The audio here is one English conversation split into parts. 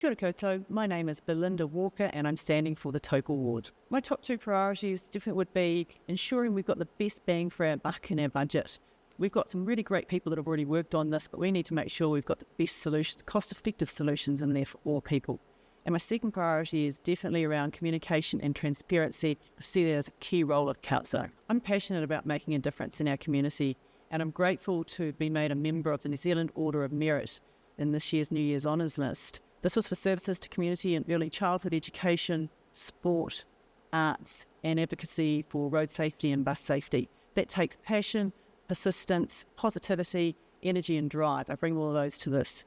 Kia ora koutou, my name is Belinda Walker and I'm standing for the Taupō ward. My top two priorities definitely would be ensuring we've got the best bang for our buck in our budget. We've got some really great people that have already worked on this, but we need to make sure we've got the best solutions, cost-effective solutions in there for all people. And my second priority is definitely around communication and transparency. I see that as a key role of council. I'm passionate about making a difference in our community, and I'm grateful to be made a member of the New Zealand Order of Merit in this year's New Year's Honours list. This was for services to community in early childhood education, sport, arts, and advocacy for road safety and bus safety. That takes passion, persistence, positivity, energy and drive. I bring all of those to this.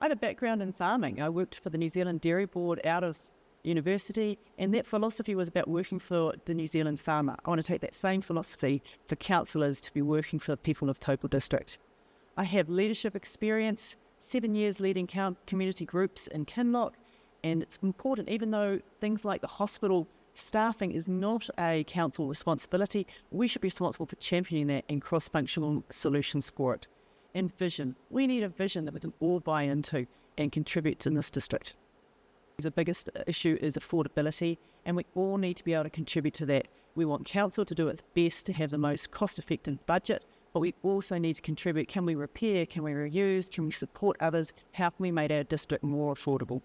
I have a background in farming. I worked for the New Zealand Dairy Board out of university, and that philosophy was about working for the New Zealand farmer. I want to take that same philosophy for councillors to be working for the people of Taupō District. I have leadership experience, 7 years leading community groups in Kinloch, and it's important, even though things like the hospital staffing is not a council responsibility, we should be responsible for championing that and cross-functional solutions for it. And vision. We need a vision that we can all buy into and contribute to in this district. The biggest issue is affordability, and we all need to be able to contribute to that. We want council to do its best to have the most cost-effective budget, but we also need to contribute. Can we repair? Can we reuse? Can we support others? How can we make our district more affordable?